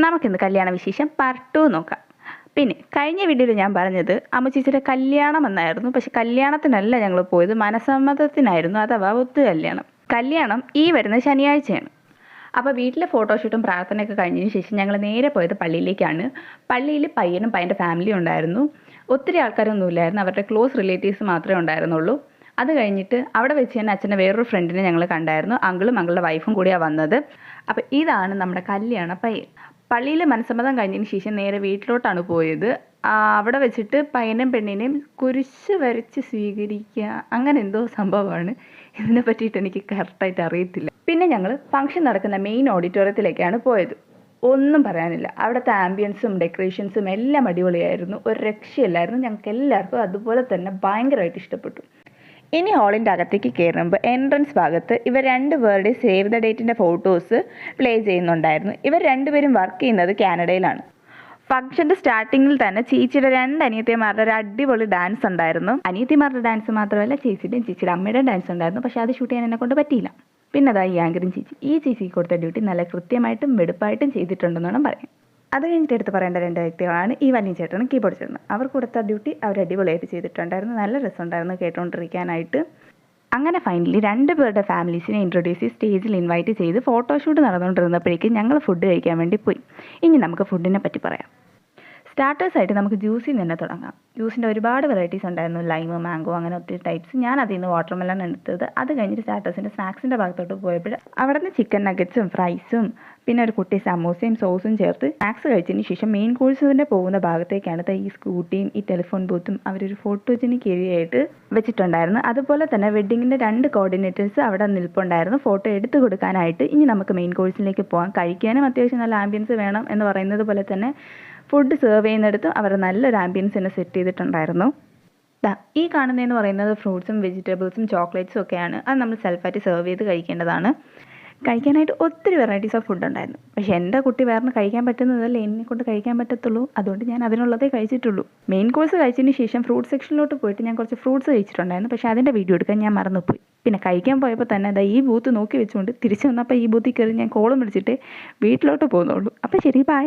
നമുക്കിന്ന് കല്യാണ വിശേഷം പാർട്ട് 2 നോക്കാം. പിന്നെ കഴിഞ്ഞ വീഡിയോയിൽ ഞാൻ പറഞ്ഞത് അമ്മു ചേച്ചിയുടെ കല്യാണം എന്നായിരുന്നു. പക്ഷെ കല്യാണത്തിനല്ല ഞങ്ങൾ പോയത്, മനസമ്മതത്തിനായിരുന്നു, അഥവാ ഒത്തു കല്യാണം. കല്യാണം ഈ വരുന്ന ശനിയാഴ്ചയാണ്. അപ്പോൾ വീട്ടിലെ ഫോട്ടോഷൂട്ടും പ്രാർത്ഥനയൊക്കെ കഴിഞ്ഞതിന് ശേഷം ഞങ്ങൾ നേരെ പോയത് പള്ളിയിലേക്കാണ്. പള്ളിയിൽ പയ്യനും പയ്യൻ്റെ ഫാമിലിയും ഉണ്ടായിരുന്നു. ഒത്തിരി ആൾക്കാരൊന്നും ഇല്ലായിരുന്നു, അവരുടെ ക്ലോസ് റിലേറ്റീവ്സ് മാത്രമേ ഉണ്ടായിരുന്നുള്ളൂ. അത് കഴിഞ്ഞിട്ട് അവിടെ വെച്ച് തന്നെ അച്ഛൻ്റെ വേറൊരു ഫ്രണ്ടിനെ ഞങ്ങൾ കണ്ടായിരുന്നു. അങ്കിളും അങ്കിളുടെ വൈഫും കൂടിയാണ് വന്നത്. അപ്പോൾ ഇതാണ് നമ്മുടെ കല്യാണ പയ്യൻ. പള്ളിയിൽ മനസ്സമ്മതം കഴിഞ്ഞതിന് ശേഷം നേരെ വീട്ടിലോട്ടാണ് പോയത്. അവിടെ വെച്ചിട്ട് പയ്യനും പെണ്ണിനെയും കുരിശ് വരച്ച് സ്വീകരിക്കുക, അങ്ങനെ എന്തോ സംഭവമാണ്. ഇതിനെ പറ്റിയിട്ട് എനിക്ക് കറക്റ്റായിട്ട് അറിയത്തില്ല. പിന്നെ ഞങ്ങൾ ഫംഗ്ഷൻ നടക്കുന്ന മെയിൻ ഓഡിറ്റോറിയത്തിലേക്കാണ് പോയത്. ഒന്നും പറയാനില്ല, അവിടുത്തെ ആംബിയൻസും ഡെക്കറേഷൻസും എല്ലാം അടിപൊളിയായിരുന്നു. ഒരു രക്ഷയില്ലായിരുന്നു. ഞങ്ങൾക്ക് എല്ലാവർക്കും അതുപോലെ തന്നെ ഭയങ്കരമായിട്ട് ഇഷ്ടപ്പെട്ടു. ഇനി ഹാളിൻ്റെ അകത്തേക്ക് കയറുമ്പോൾ എൻട്രൻസ് ഭാഗത്ത് ഇവർ രണ്ടുപേരുടെ സേവ് ദ ഡേറ്റിൻ്റെ ഫോട്ടോസ് പ്ലേ ചെയ്യുന്നുണ്ടായിരുന്നു. ഇവർ രണ്ടുപേരും വർക്ക് ചെയ്യുന്നത് കാനഡയിലാണ്. ഫംഗ്ഷൻ്റെ സ്റ്റാർട്ടിങ്ങിൽ തന്നെ ചേച്ചിയുടെ 2 അനിയത്തിമാരുടെ ഒരു അടിപൊളി ഡാൻസ് ഉണ്ടായിരുന്നു. അനിയത്തിമാരുടെ ഡാൻസ് മാത്രമല്ല, ചേച്ചിയുടെയും ചേച്ചിയുടെ അമ്മയുടെയും ഡാൻസ് ഉണ്ടായിരുന്നു. പക്ഷേ അത് ഷൂട്ട് ചെയ്യാൻ എന്നെ കൊണ്ട് പറ്റിയില്ല. പിന്നെ അതാ ഈ ആങ്കറും ചേച്ചി. ഈ ചേച്ചിക്ക് കൊടുത്ത ഡ്യൂട്ടി നല്ല കൃത്യമായിട്ടും വെടുപ്പായിട്ടും ചെയ്തിട്ടുണ്ടെന്നാണ് പറയാം. അത് കഴിഞ്ഞിട്ട് എടുത്ത് പറയേണ്ട 2 വ്യക്തികളാണ് ഈ വലിയ ചേട്ടനും കീബോർഡ് ചേട്ടനും. അവർ കൊടുത്ത ഡ്യൂട്ടി അവർ അടിപൊളിയായിട്ട് ചെയ്തിട്ടുണ്ടായിരുന്നു. നല്ല രസമുണ്ടായിരുന്നു കേട്ടുകൊണ്ടിരിക്കാനായിട്ട്. അങ്ങനെ ഫൈനലി 2 പേരുടെ ഫാമിലീസിനെ ഇൻട്രൊഡ്യൂസ് ചെയ്ത് സ്റ്റേജിൽ ഇൻവൈറ്റ് ചെയ്ത് ഫോട്ടോഷൂട്ട് നടന്നുകൊണ്ടിരുന്നപ്പോഴേക്കും ഞങ്ങൾ ഫുഡ് കഴിക്കാൻ വേണ്ടി പോയി. ഇനി നമുക്ക് ഫുഡിനെ പറ്റി പറയാം. സ്റ്റാർട്ടേഴ്സായിട്ട് നമുക്ക് ജ്യൂസിൽ നിന്ന് തന്നെ തുടങ്ങാം. ജ്യൂസിൻ്റെ ഒരുപാട് വെറൈറ്റീസ് ഉണ്ടായിരുന്നു, ലൈം, മാംഗോ, അങ്ങനെ ഒത്തിരി ടൈപ്സ്. ഞാൻ അതിൽ നിന്ന് വാട്ടർമെലൺ എടുത്തത്. അത് കഴിഞ്ഞിട്ട് സ്റ്റാർട്ടേഴ്സിൻ്റെ സ്നാക്സിൻ്റെ ഭാഗത്തോട്ട് പോയപ്പോൾ അവിടെ നിന്ന് ചിക്കൻ നഗറ്റ്സും ഫ്രൈസും പിന്നെ ഒരു കുട്ടി സമൂസയും സോസും ചേർത്ത് സ്നാക്സ് കഴിച്ചതിന് ശേഷം മെയിൻ കോഴ്സിൻ്റെ പോകുന്ന ഭാഗത്തേക്കാണ് ഈ സ്കൂട്ടിയും ഈ ടെലിഫോൺ ബൂത്തും അവരൊരു ഫോട്ടോജനിക് ഏരിയ ആയിട്ട് വെച്ചിട്ടുണ്ടായിരുന്നു. അതുപോലെ തന്നെ വെഡ്ഡിങ്ങിൻ്റെ 2 കോർഡിനേറ്റേഴ്സ് അവിടെ നിൽപ്പുണ്ടായിരുന്നു ഫോട്ടോ എടുത്തു കൊടുക്കാനായിട്ട്. ഇനി നമുക്ക് മെയിൻ കോഴ്സിലേക്ക് പോകാം. കഴിക്കാനും അത്യാവശ്യം നല്ല ആംബിയൻസ് വേണം എന്ന് പറയുന്നത് പോലെ തന്നെ ഫുഡ് സെർവ് ചെയ്യുന്നിടത്തും അവർ നല്ലൊരു ആംബിയൻസ് തന്നെ സെറ്റ് ചെയ്തിട്ടുണ്ടായിരുന്നു. ഈ കാണുന്നതെന്ന് പറയുന്നത് ഫ്രൂട്ട്സും വെജിറ്റബിൾസും ചോക്ലേറ്റ്സും ഒക്കെയാണ്. അത് നമ്മൾ സെൽഫായിട്ട് സെർവ് ചെയ്ത് കഴിക്കേണ്ടതാണ്. കഴിക്കാനായിട്ട് ഒത്തിരി വെറൈറ്റീസ് ഓഫ് ഫുഡ് ഉണ്ടായിരുന്നു. പക്ഷേ എൻ്റെ കുട്ടി വേറെ കഴിക്കാൻ പറ്റുന്നതല്ലേ എന്നെ കൊണ്ട് കഴിക്കാൻ പറ്റത്തുള്ളൂ. അതുകൊണ്ട് ഞാൻ അതിനുള്ളതേ കഴിച്ചിട്ടുള്ളൂ. മെയിൻ കോഴ്സ് കഴിച്ചതിന് ശേഷം ഫ്രൂട്ട് സെക്ഷനിലോട്ട് പോയിട്ട് ഞാൻ കുറച്ച് ഫ്രൂട്ട്സ് കഴിച്ചിട്ടുണ്ടായിരുന്നു. പക്ഷേ അതിൻ്റെ വീഡിയോ എടുക്കാൻ ഞാൻ മറന്നുപോയി. പിന്നെ കഴിക്കാൻ പോയപ്പോൾ തന്നെ ഈ ബൂത്ത് നോക്കി വെച്ചുകൊണ്ട് തിരിച്ചു വന്നപ്പോൾ ഈ ബൂത്തിൽ കയറി ഞാൻ കോളും വിളിച്ചിട്ട് വീട്ടിലോട്ട് പോകുന്നുള്ളൂ. അപ്പോൾ ശരി, ബൈ.